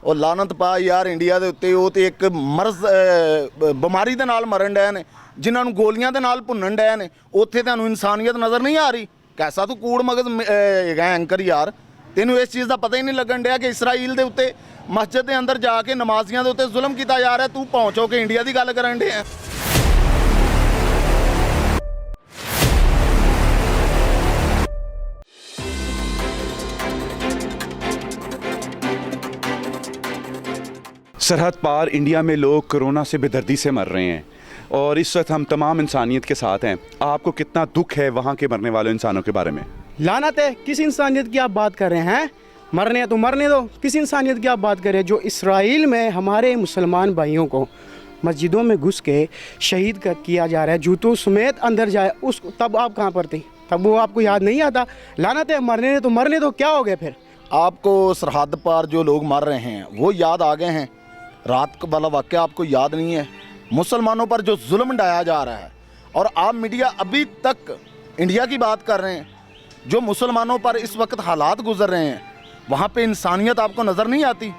ਉਹ ਲਾਨਤ ਪਾ ਯਾਰ ਇੰਡੀਆ ਦੇ ਉੱਤੇ। ਉਹ ਤੇ ਇੱਕ ਮਰਜ਼ ਬਿਮਾਰੀ ਦੇ ਨਾਲ ਮਰਨ ਡਏ ਨੇ, ਜਿਨ੍ਹਾਂ ਨੂੰ ਗੋਲੀਆਂ ਦੇ ਨਾਲ ਭੁੰਨਣ ਡਏ ਨੇ। ਉੱਥੇ ਤੁਹਾਨੂੰ ਇਨਸਾਨੀਅਤ ਨਜ਼ਰ ਨਹੀਂ ਆ ਰਹੀ? ਕੈਸਾ ਤੂੰ ਕੂੜ ਮਗਜ਼ ਹੈਗਾ ਐਂਕਰ ਯਾਰ। ਤੈਨੂੰ ਇਸ ਚੀਜ਼ ਦਾ ਪਤਾ ਹੀ ਨਹੀਂ ਲੱਗਣ ਡਿਆ ਕਿ ਇਸਰਾਈਲ ਦੇ ਉੱਤੇ ਮਸਜਿਦ ਦੇ ਅੰਦਰ ਜਾ ਕੇ ਨਮਾਜ਼ੀਆਂ ਦੇ ਉੱਤੇ ਜ਼ੁਲਮ ਕੀਤਾ ਜਾ ਰਿਹਾ। ਤੂੰ ਪਹੁੰਚੋ ਕੇ ਇੰਡੀਆ ਦੀ ਗੱਲ ਕਰਨ ਡਿਆ। सरहद पार इंडिया में लोग कोरोना से बेदर्दी से मर रहे हैं और इस वक्त हम तमाम इंसानियत के साथ हैं। आपको कितना दुख है वहाँ के मरने वाले इंसानों के बारे में? लानत है, किस इंसानियत की आप बात कर रहे हैं? मरने तो मरने दो, किस इंसानियत की आप बात कर रहे हैं? जो इसराइल में हमारे मुसलमान भाइयों को मस्जिदों में घुस के शहीद किया जा रहा है, जूतों समेत अंदर जाए, उस तब आप कहाँ पर थे? तब वो आपको याद नहीं आता? लानत है, मरने तो मरने दो, क्या हो गया फिर? आपको सरहद पार जो लोग मर रहे हैं वो याद आ गए हैं? रात वाला वाक़या आपको याद नहीं है? मुसलमानों पर जो जुल्म ढाया जा रहा है, और आप मीडिया अभी तक इंडिया की बात कर रहे हैं। जो मुसलमानों पर इस वक्त हालात गुजर रहे हैं, वहाँ पे इंसानियत आपको नज़र नहीं आती?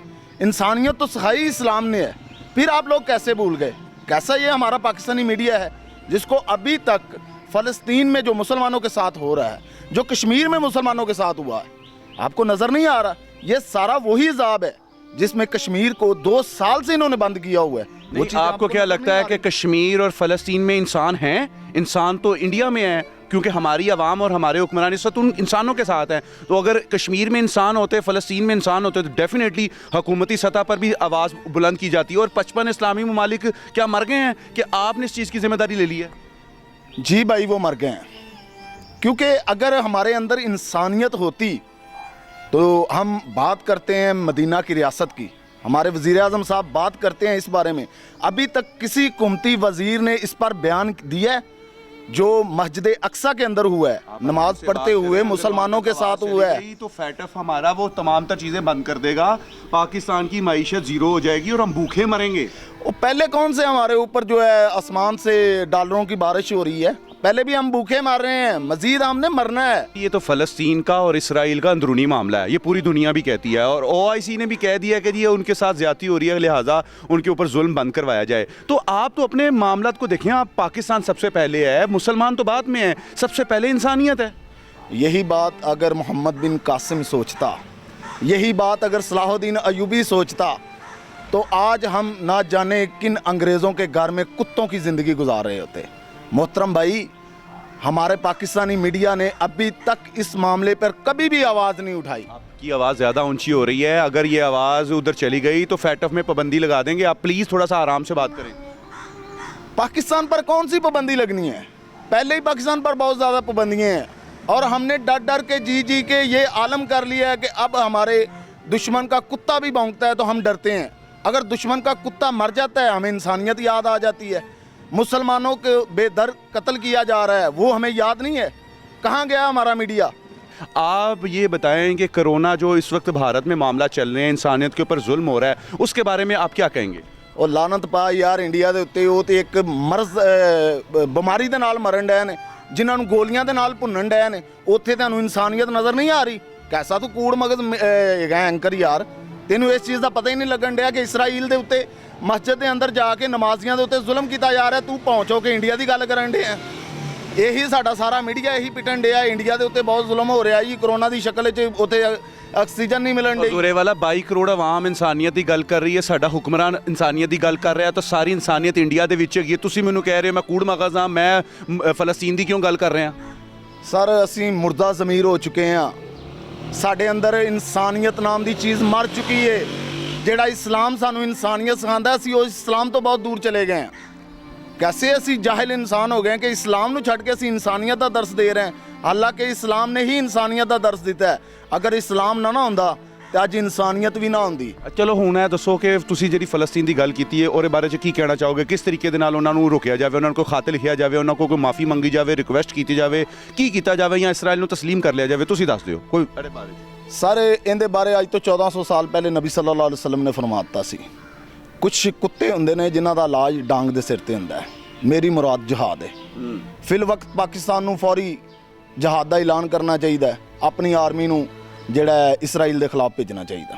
इंसानियत तो सिखाई इस्लाम ने है, फिर आप लोग कैसे भूल गए? कैसा ये हमारा पाकिस्तानी मीडिया है जिसको अभी तक फ़लस्तीन में जो मुसलमानों के साथ हो रहा है, जो कश्मीर में मुसलमानों के साथ हुआ है, आपको नज़र नहीं आ रहा? ये सारा वही अज़ाब है जिसमें कश्मीर को 2 साल से इन्होंने बंद किया हुआ है। नहीं, आपको क्या लगता है कि कश्मीर और फ़लस्तीन में इंसान हैं? इंसान तो इंडिया में है, क्योंकि हमारी आवाम और हमारे हुक्मरान इस वक्त उन इंसानों के साथ हैं। तो अगर कश्मीर में इंसान होते, फ़लस्तीन में इंसान होते, तो डेफिनेटली हुकूमती सतह पर भी आवाज़ बुलंद की जाती है। और 55 इस्लामी ममालिक क्या मर गए हैं कि आपने इस चीज़ की जिम्मेदारी ले ली है? जी भाई, वो मर गए हैं, क्योंकि अगर हमारे अंदर इंसानियत होती तो हम बात करते हैं मदीना की रियासत की। हमारे वज़ीर आज़म साहब बात करते हैं इस बारे में। अभी तक किसी हुकूमती वज़ीर ने इस पर बयान दिया है? जो मस्जिद अक्सा के अंदर हुआ है, नमाज पढ़ते हुए मुसलमानों के साथ हुआ है, तो फैटफ हमारा वो तमाम तर चीज़ें बंद कर देगा, पाकिस्तान की मईशत ज़ीरो हो जाएगी और हम भूखे मरेंगे। वो पहले कौन से हमारे ऊपर जो है आसमान से डॉलरों की बारिश हो रही है? पहले भी हम भूखे मर रहे हैं, मजीद हमने मरना है। ये तो फ़लस्तीन का और इसराइल का अंदरूनी मामला है, ये पूरी दुनिया भी कहती है, और OIC ने भी कह दिया कि ये उनके साथ ज़्यादती हो रही है, लिहाजा उनके ऊपर जुल्म बंद करवाया जाए। तो आप तो अपने मामलात को देखें, आप पाकिस्तान सबसे पहले है, मुसलमान तो बाद में है, सबसे पहले इंसानियत है। यही बात अगर मोहम्मद बिन कासिम सोचता, यही बात अगर सलाहुद्दीन अयूबी सोचता, तो आज हम ना जाने किन अंग्रेज़ों के घर में कुत्तों की ज़िंदगी गुजार रहे होते। मोहतरम भाई, हमारे पाकिस्तानी मीडिया ने अभी तक इस मामले पर कभी भी आवाज़ नहीं उठाई। आपकी आवाज़ ज़्यादा ऊंची हो रही है, अगर ये आवाज़ उधर चली गई तो फैटफ में पाबंदी लगा देंगे। आप प्लीज़ थोड़ा सा आराम से बात करें। पाकिस्तान पर कौन सी पाबंदी लगनी है? पहले ही पाकिस्तान पर बहुत ज़्यादा पाबंदियाँ हैं, और हमने डर डर के जी के ये आलम कर लिया है कि अब हमारे दुश्मन का कुत्ता भी भौंकता है तो हम डरते हैं। अगर दुश्मन का कुत्ता मर जाता है, हमें इंसानियत याद आ जाती है। मुसलमानों के बेदर कत्ल किया जा रहा है, वो हमें याद नहीं है। कहाँ गया हमारा मीडिया? आप ये बताएं कि कोरोना जो इस वक्त भारत में मामला चल रहे हैं, इंसानियत के ऊपर जुल्म हो रहा है, उसके बारे में आप क्या कहेंगे? और लानत पा यार इंडिया ਦੇ ਉੱਤੇ। ਉਹ ਤੇ ਇੱਕ ਮਰਜ਼ ਬਿਮਾਰੀ ਦੇ ਨਾਲ ਮਰਨ ਡਏ ਨੇ, ਜਿਨ੍ਹਾਂ ਨੂੰ ਗੋਲੀਆਂ ਦੇ ਨਾਲ ਭੁੰਨਣ ਡਏ ਨੇ। ਉੱਥੇ ਤੁਹਾਨੂੰ ਇਨਸਾਨੀਅਤ ਨਜ਼ਰ ਨਹੀਂ ਆ ਰਹੀ? ਕੈਸਾ ਤੂੰ ਕੂੜ ਮਗਜ਼ ਹੈਗਾ ਐਂਕਰ ਯਾਰ। ਤੈਨੂੰ ਇਸ ਚੀਜ਼ ਦਾ ਪਤਾ ਹੀ ਨਹੀਂ ਲੱਗਣ ਡਿਆ ਕਿ ਇਸਰਾਈਲ ਦੇ ਉੱਤੇ ਮਸਜਿਦ ਦੇ ਅੰਦਰ ਜਾ ਕੇ ਨਮਾਜ਼ੀਆਂ ਦੇ ਉੱਤੇ ਜ਼ੁਲਮ ਕੀਤਾ ਜਾ ਰਿਹਾ। ਤੂੰ ਪਹੁੰਚੋ ਕੇ ਇੰਡੀਆ ਦੀ ਗੱਲ ਕਰਨ ਡਿਆ। ਇਹੀ ਸਾਡਾ ਸਾਰਾ ਮੀਡੀਆ ਇਹੀ ਪਿਟਣ ਡਿਆ, ਇੰਡੀਆ ਦੇ ਉੱਤੇ ਬਹੁਤ ਜ਼ੁਲਮ ਹੋ ਰਿਹਾ ਜੀ, ਕੋਰੋਨਾ ਦੀ ਸ਼ਕਲ 'ਚ। ਉੱਥੇ ਆਕਸੀਜਨ ਨਹੀਂ ਮਿਲਣ ਡਈ। ਜ਼ੋਰੇ ਵਾਲਾ 22 ਕਰੋੜ ਆਵਾਮ ਇਨਸਾਨੀਅਤ ਦੀ ਗੱਲ ਕਰ ਰਹੀ ਹੈ, ਸਾਡਾ ਹੁਕਮਰਾਨ ਇਨਸਾਨੀਅਤ ਦੀ ਗੱਲ ਕਰ ਰਿਹਾ, ਤਾਂ ਸਾਰੀ ਇਨਸਾਨੀਅਤ ਇੰਡੀਆ ਦੇ ਵਿੱਚ ਹੈਗੀ ਹੈ। ਤੁਸੀਂ ਮੈਨੂੰ ਕਹਿ ਰਹੇ ਹੋ ਮੈਂ ਕੂੜ ਮਗਜ਼ ਹਾਂ, ਮੈਂ ਫਲਸਤੀਨ ਦੀ ਕਿਉਂ ਗੱਲ ਕਰ ਰਿਹਾ? ਸਰ, ਅਸੀਂ ਮੁਰਦਾ ਜ਼ਮੀਰ ਹੋ ਚੁੱਕੇ ਹਾਂ। ਸਾਡੇ ਅੰਦਰ ਇਨਸਾਨੀਅਤ ਨਾਮ ਦੀ ਚੀਜ਼ ਮਰ ਚੁੱਕੀ ਹੈ। ਜਿਹੜਾ ਇਸਲਾਮ ਸਾਨੂੰ ਇਨਸਾਨੀਅਤ ਸਿਖਾਉਂਦਾ, ਅਸੀਂ ਉਸ ਇਸਲਾਮ ਤੋਂ ਬਹੁਤ ਦੂਰ ਚਲੇ ਗਏ ਹਾਂ। कैसे असी जाहिल इंसान हो गए कि इस्लाम ਨੂੰ ਛੱਡ ਕੇ ਅਸੀਂ ਇਨਸਾਨੀਅਤ ਦਾ ਦਰਸ ਦੇ ਰਹੇ ਹਾਂ, ਹਾਲਾਂਕਿ ਇਸਲਾਮ ਨੇ ਹੀ ਇਨਸਾਨੀਅਤ ਦਾ ਦਰਸ ਦਿੱਤਾ ਹੈ। ਅਗਰ ਇਸਲਾਮ ਨਾ ਹੁੰਦਾ ਤੇ ਅੱਜ ਇਨਸਾਨੀਅਤ ਵੀ ਨਾ ਹੁੰਦੀ। ਚਲੋ ਹੁਣ ਇਹ ਦੱਸੋ ਕਿ ਤੁਸੀਂ ਜਿਹੜੀ ਫਲਸਤੀਨ ਦੀ ਗੱਲ ਕੀਤੀ ਹੈ ਉਹਦੇ ਬਾਰੇ 'ਚ ਕੀ ਕਹਿਣਾ ਚਾਹੋਗੇ? ਕਿਸ ਤਰੀਕੇ ਦੇ ਨਾਲ ਉਹਨਾਂ ਨੂੰ ਰੋਕਿਆ ਜਾਵੇ, ਉਹਨਾਂ ਨੂੰ ਕੋਈ ਖਤ ਲਿਖਿਆ ਜਾਵੇ, ਉਹਨਾਂ ਕੋਲ ਕੋਈ ਮਾਫੀ ਮੰਗੀ ਜਾਵੇ, ਰਿਕੁਐਸਟ ਕੀਤੀ ਜਾਵੇ, ਕੀ ਕੀਤਾ ਜਾਵੇ, ਜਾਂ ਇਸਰਾਈਲ ਨੂੰ ਤਸਲੀਮ ਕਰ ਲਿਆ ਜਾਵੇ? ਤੁਸੀਂ ਦੱਸ ਦਿਓ ਕੋਈ ਇਹਦੇ ਬਾਰੇ। ਸਰ, ਇਹਦੇ ਬਾਰੇ ਅੱਜ ਤੋਂ 1400 ਸਾਲ ਪਹਿਲੇ ਨਬੀ ਸੱਲੱਲਾਹੁ ਅਲੈहि ਵਸੱਲਮ ਨੇ ਫਰਮਾ ਦਿੱਤਾ ਸੀ, ਕੁਛ ਕੁੱਤੇ ਹੁੰਦੇ ਨੇ ਜਿਨ੍ਹਾਂ ਦਾ ਇਲਾਜ ਡਾਂਗ ਦੇ ਸਿਰ ਤੇ ਹੁੰਦਾ ਹੈ। ਮੇਰੀ ਮੁਰਾਦ ਜਹਾਦ ਹੈ। ਫਿਲ ਵਕਤ ਪਾਕਿਸਤਾਨ ਨੂੰ ਫੌਰੀ ਜਹਾਦ ਦਾ ਐਲਾਨ ਕਰਨਾ ਚਾਹੀਦਾ ਹੈ, ਆਪਣੀ ਆਰਮੀ ਨੂੰ ਜਿਹੜਾ ਇਸਰਾਈਲ ਦੇ ਖਿਲਾਫ ਭੇਜਣਾ ਚਾਹੀਦਾ।